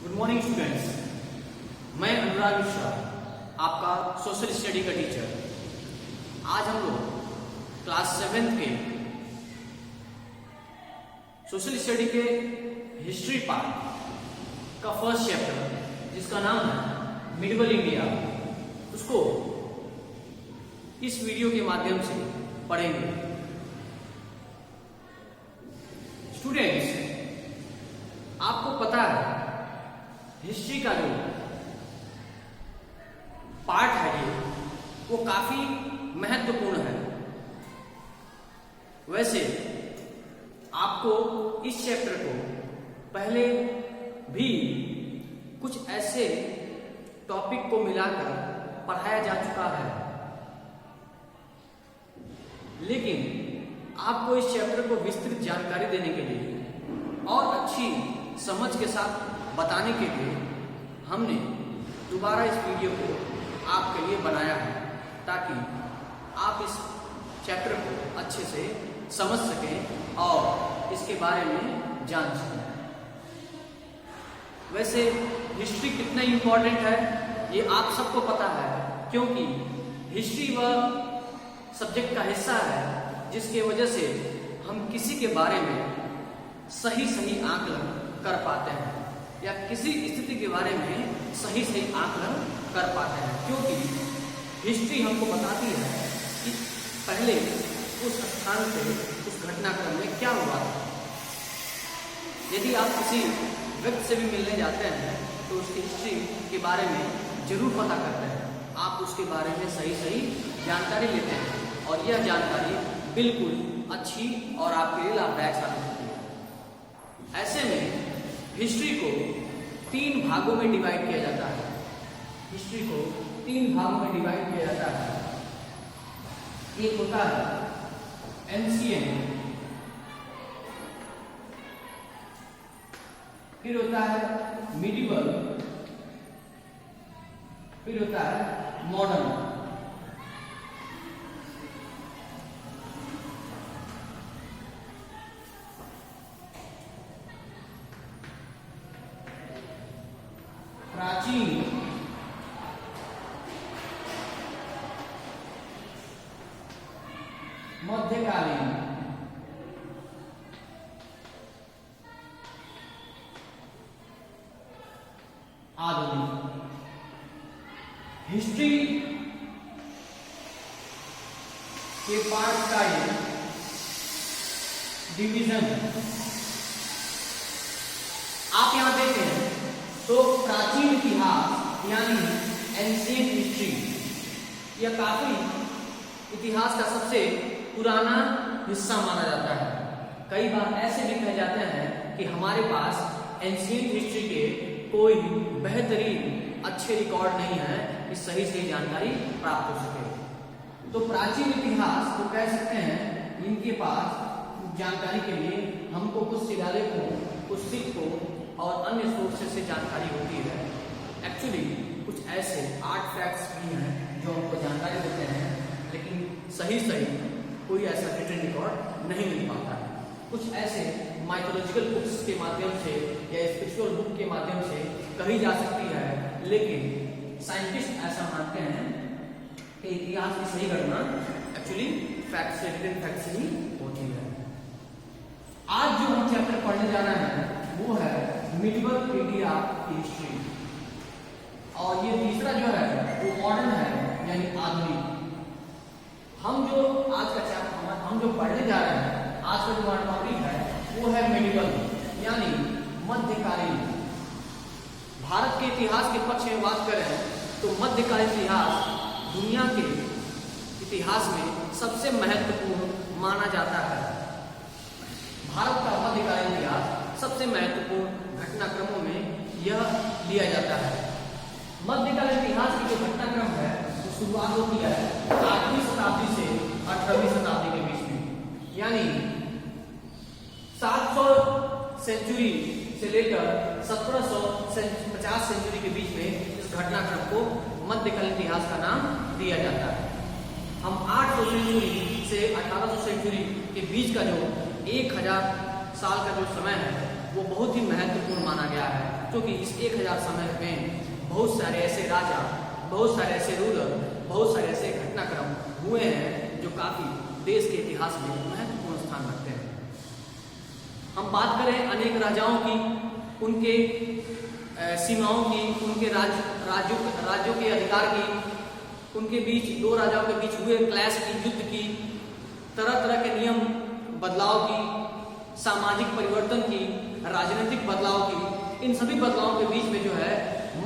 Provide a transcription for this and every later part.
Good morning students, मैं अनुराग मिश्रा, आपका social study का टीचर। आज हम लोग क्लास 7th के सोशल स्टडी के हिस्ट्री पार्ट का फर्स्ट चैप्टर, जिसका नाम है मिडिवल इंडिया, उसको इस वीडियो के माध्यम से पढ़ेंगे। स्टूडेंट्स, आपको पता है हिस्ट्री का जो पार्ट है ये वो काफी महत्वपूर्ण है। वैसे आपको इस चैप्टर को पहले भी कुछ ऐसे टॉपिक को मिलाकर पढ़ाया जा चुका है, लेकिन आपको इस चैप्टर को विस्तृत जानकारी देने के लिए और अच्छी समझ के साथ बताने के लिए हमने दोबारा इस वीडियो को आपके लिए बनाया है, ताकि आप इस चैप्टर को अच्छे से समझ सकें और इसके बारे में जान सकें। वैसे हिस्ट्री कितना इम्पोर्टेंट है ये आप सबको पता है, क्योंकि हिस्ट्री वह सब्जेक्ट का हिस्सा है जिसके वजह से हम किसी के बारे में सही आकलन कर पाते हैं या किसी स्थिति के बारे में सही आकलन कर पाते हैं, क्योंकि हिस्ट्री हमको बताती है कि पहले उस स्थान पे उस घटनाक्रम में क्या हुआ था। यदि आप किसी व्यक्ति से भी मिलने जाते हैं तो उसकी हिस्ट्री के बारे में जरूर पता करते हैं, आप उसके बारे में सही जानकारी लेते हैं और यह जानकारी बिल्कुल अच्छी और आपके लिए लाभदायक साबित होती है। ऐसे में हिस्ट्री को 3 भागों में डिवाइड किया जाता है। हिस्ट्री को 3 भागों में डिवाइड किया जाता है। एक होता है एंशिएंट, फिर होता है मिडिवल, फिर होता है मॉडर्न। प्राचीन, मध्यकालीन, आधुनिक। हिस्ट्री के पार्ट का ये डिवीजन आप यहां देखें तो प्राचीन इतिहास यानी एंशिएंट हिस्ट्री, यह काफी इतिहास का सबसे पुराना हिस्सा माना जाता है। कई बार ऐसे भी कहे जाते हैं कि हमारे पास एंशिएंट हिस्ट्री के कोई बेहतरीन अच्छे रिकॉर्ड नहीं है कि सही जानकारी प्राप्त हो सके। तो प्राचीन इतिहास तो कह सकते हैं इनके पास जानकारी के लिए हमको कुछ शिलालेखों, कुछ सिक्कों और अन्य सोर्सेस से जानकारी होती है। एक्चुअली कुछ ऐसे आर्ट फैक्ट्स भी हैं जो हमको जानकारी देते हैं, लेकिन सही कोई ऐसा रिटन रिकॉर्ड नहीं मिल पाता है। कुछ ऐसे माइथोलॉजिकल बुक्स के माध्यम से या स्पिरिचुअल बुक के माध्यम से कही जा सकती है, लेकिन साइंटिस्ट ऐसा मानते हैं कि इतिहास की सही गणना एक्चुअली फैक्ट से, रिटन फैक्ट से ही होती है। आज जो हम चैप्टर पढ़ने जा रहे हैं वो है मिडिवल इंडिया की हिस्ट्री, और ये तीसरा जो है वो मॉडर्न है यानी आधुनिक। हम जो आज का चैप्टर हम जो पढ़ने जा रहे हैं, आज का जो हमारा टॉपिक है वो है मिडिवल यानी मध्यकालीन। भारत के इतिहास के पक्ष में बात करें तो मध्यकालीन इतिहास दुनिया के इतिहास में सबसे महत्वपूर्ण माना जाता है। भारत का मध्यकालीन इतिहास सबसे महत्वपूर्ण घटनाक्रमों में यह लिया जाता है। मध्यकालीन इतिहास की जो घटनाक्रम है वो शुरुआत होती है 8वीं शताब्दी से 18वीं शताब्दी के बीच में, यानी 700 सेंचुरी से लेकर 1750 सेंचुरी के बीच में इस घटनाक्रम को मध्यकालीन इतिहास का नाम दिया जाता है। हम 800 सेंचुरी से 1800 सेंचुरी के बीच का जो 1000 साल का जो समय है वो बहुत ही महत्वपूर्ण माना गया है। क्योंकि इस 1000 समय में बहुत सारे ऐसे राजा, बहुत सारे ऐसे रूलर, बहुत सारे ऐसे घटनाक्रम हुए हैं जो काफी देश के इतिहास में महत्वपूर्ण स्थान रखते हैं। हम बात करें अनेक राजाओं की, उनके सीमाओं की, उनके राज्यों के अधिकार की, उनके बीच दो राजाओं के बीच हुए क्लैश की, युद्ध की, तरह तरह के नियम बदलाव की, सामाजिक परिवर्तन की, राजनीतिक बदलाव की, इन सभी बदलावों के बीच में जो है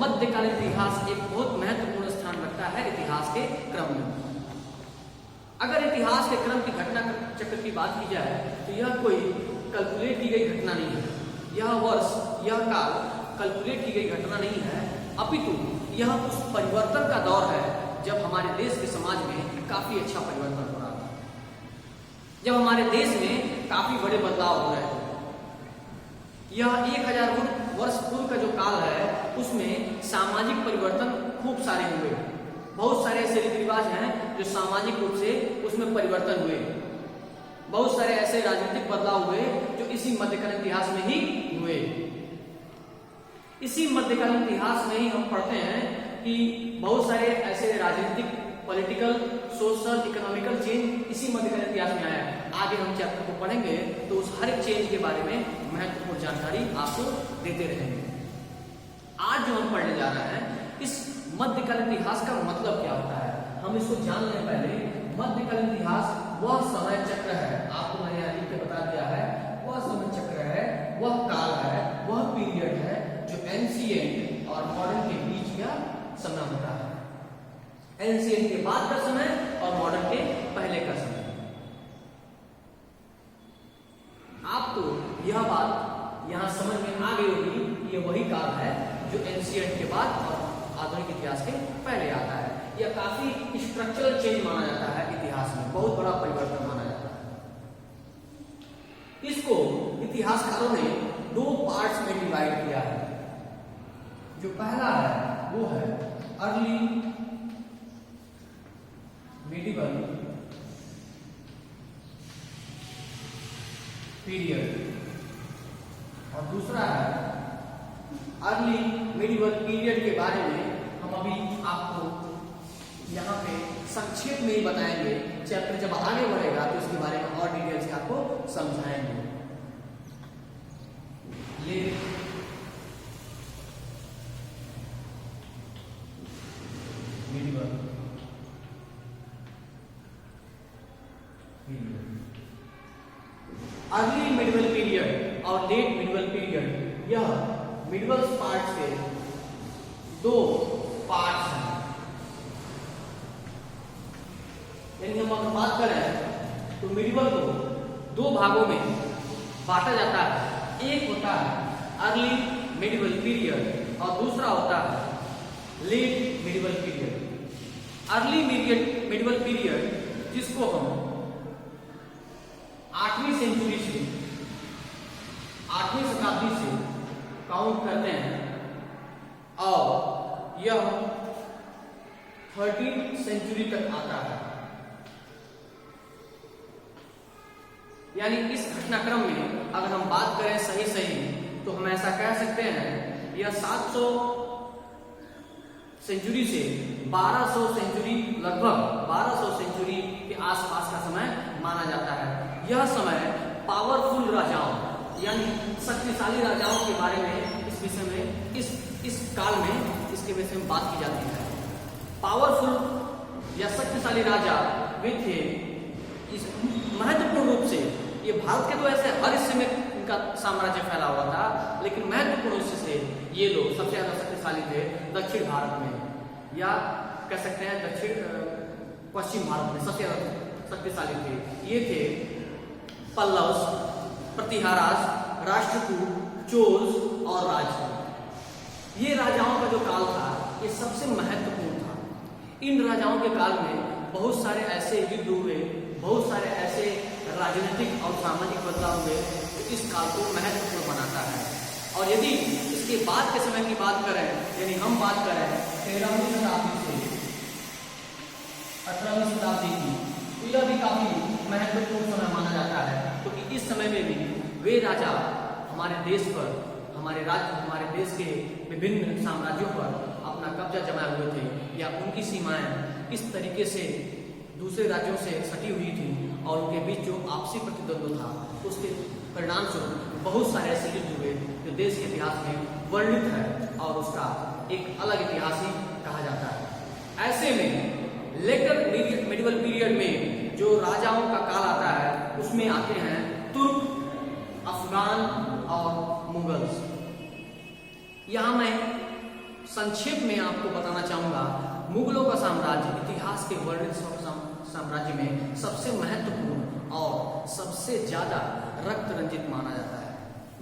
मध्यकालीन इतिहास एक बहुत महत्वपूर्ण स्थान रखता है इतिहास के क्रम में। अगर इतिहास के क्रम की घटना चक्र की बात की जाए तो यह कोई कैलकुलेट की गई घटना नहीं है, यह वर्ष, यह काल कैलकुलेट की गई घटना नहीं है, अपितु यह उस परिवर्तन का दौर है जब हमारे देश के समाज में काफी अच्छा परिवर्तन हो रहा था, जब हमारे देश में काफी बड़े बदलाव हो रहे थे। यह 1000 वर्ष पूर्व का जो काल है उसमें सामाजिक परिवर्तन खूब सारे हुए, बहुत सारे ऐसे रीति रिवाज हैं जो सामाजिक रूप से उसमें परिवर्तन हुए, बहुत सारे ऐसे राजनीतिक बदलाव हुए जो इसी मध्यकालीन इतिहास में ही हुए। इसी मध्यकालीन इतिहास में ही हम पढ़ते हैं कि बहुत सारे ऐसे राजनीतिक, पॉलिटिकल, सोशल, इकोनॉमिकल चेंज इसी मध्यकालीन इतिहास में आया है। आगे हम चैप्टर को पढ़ेंगे तो उस हर एक चेंज के बारे में महत्वपूर्ण जानकारी आपको देते रहेंगे। आज जो हम पढ़ने जा रहे हैं इस मध्यकालीन इतिहास का मतलब क्या होता है, हम इसको जान लें। पहले मध्यकालीन इतिहास वह समय चक्र है, आपको मैंने यहाँ लिख के बता दिया है, वह समय चक्र है, वह काल है, वह पीरियड है जो एंशिएंट और मॉडर्न के बीच का समय होता है। एंशिएंट के बाद का समय और मॉडर्न के पहले का समय। आपको यह बात यहां समझ में आ गई होगी, ये वही काल है जो एंशिएंट के बाद और आधुनिक इतिहास के पहले आता है। यह काफी स्ट्रक्चरल चेंज माना जाता है इतिहास में, बहुत बड़ा परिवर्तन माना जाता है। इसको इतिहासकारों ने 2 पार्ट्स में डिवाइड किया है। जो पहला है वो है अर्ली मिडिवल पीरियड और दूसरा है अर्ली मिडिवल पीरियड के बारे में हम अभी आपको यहाँ पे संक्षेप में ही बताएंगे। चैप्टर जब आगे बढ़ेगा तो इसके बारे में और डिटेल्स आपको समझाएंगे। मिडिवल अर्ली मिडिवल पीरियड और लेट मिडिवल पीरियड, यह मिडिवल पार्ट्स के 2 पार्ट्स हैं। यानी हम अगर बात करें तो मिडिवल को 2 भागों में बांटा जाता है। एक होता है अर्ली मिडिवल पीरियड और दूसरा होता है late medieval period. Early medieval period जिसको हम 8वीं सेंचुरी से 8वीं शताब्दी से काउंट करते हैं और यह 13वीं सेंचुरी तक आता है। यानी इस घटनाक्रम में अगर हम बात करें सही तो हम ऐसा कह सकते हैं यह 700 सेंचुरी से 1200 सेंचुरी, लगभग 1200 सेंचुरी के आसपास का समय माना जाता है। यह समय पावरफुल राजाओं यानी शक्तिशाली राजाओं के बारे में इस विषय में इस काल में इसके विषय में बात की जाती है। पावरफुल या शक्तिशाली राजा वे थे इस महत्वपूर्ण रूप से, ये भारत के तो ऐसे हर हिस्से में इनका साम्राज्य फैला हुआ था, लेकिन महत्वपूर्ण रूप से ये लोग सबसे ज्यादा शक्तिशाली थे दक्षिण भारत में, या कह सकते हैं दक्षिण पश्चिम भारत में सबसे ज्यादा शक्तिशाली थे। ये थे पल्लव्स, प्रतिहारास, राष्ट्रकूट, चोल्स और राजपूत। ये राजाओं का जो काल था ये सबसे महत्वपूर्ण था। इन राजाओं के काल में बहुत सारे ऐसे युद्ध हुए, बहुत सारे ऐसे राजनीतिक और सामाजिक बदलाव हुए जो इस काल को महत्वपूर्ण बनाता है। और यदि इसके बाद के समय की बात करें, यानी हम बात करें 13वीं शताब्दी से 18वीं शताब्दी की, तो यह भी काफी महत्वपूर्ण समय माना जाता है, क्योंकि इस समय में भी वे राजा हमारे देश पर, हमारे राज्य, हमारे देश के विभिन्न साम्राज्यों पर अपना कब्जा जमाए हुए थे या उनकी सीमाएं किस तरीके से दूसरे राज्यों से सटी हुई थी और उनके बीच जो आपसी प्रतिद्वंद्व था उसके परिणाम स्वरूप बहुत सारे ऐसे युद्ध हुए जो देश के इतिहास में वर्णित है और उसका एक अलग इतिहास ही कहा जाता है। ऐसे में लेटर मिडिवल पीरियड में जो राजाओं का काल आता है उसमें आते हैं तुर्क, अफगान और मुगल्स। यहाँ मैं संक्षेप में आपको बताना चाहूंगा, मुगलों का साम्राज्य इतिहास के वर्णित साम्राज्य में सबसे महत्वपूर्ण और सबसे ज्यादा रक्त रंजित माना जाता है,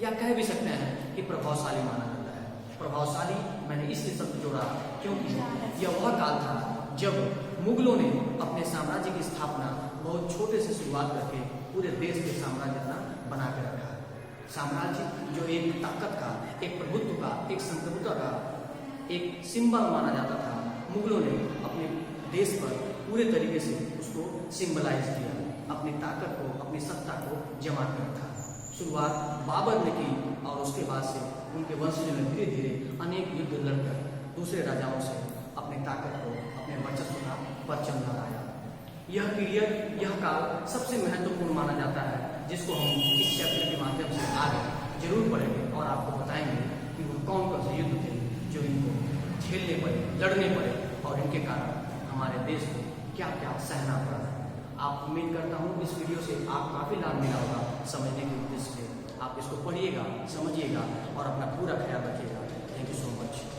या कह भी सकते हैं कि प्रभावशाली माना जाता है। प्रभावशाली मैंने इसलिए शब्द जोड़ा क्योंकि यह वह काल था जब मुगलों ने अपने साम्राज्य की स्थापना बहुत छोटे से शुरुआत करके पूरे देश के साम्राज्य अपना बना के रखा। साम्राज्य जो एक ताकत का, एक प्रभुत्व का, एक संप्रभुता का एक सिंबल माना जाता था, मुगलों ने अपने देश पर पूरे तरीके से उसको सिंबलाइज किया, अपनी ताकत को, अपनी सत्ता को जमा कर रखा। शुरुआत बाबर ने की और उसके बाद से उनके वंशजों ने धीरे धीरे अनेक युद्ध लड़कर दूसरे राजाओं से अपनी ताकत को, अपने वर्चस्व का परचम लहराया। यह पीरियड, यह काल सबसे महत्वपूर्ण माना जाता है, जिसको हम इस चैप्टर के माध्यम से आगे जरूर पढ़ेंगे और आपको बताएंगे कि वो कौन कौन से युद्ध थे जो इनको झेलने पड़े, लड़ने पड़े और इनके कारण हमारे देश को क्या क्या सहना पड़ा। आप उम्मीद करता हूँ इस वीडियो से आप काफ़ी लाभ मिला होगा समझने के उद्देश्य से। आप इसको पढ़िएगा, समझिएगा और अपना पूरा ख्याल रखिएगा। Thank you so much.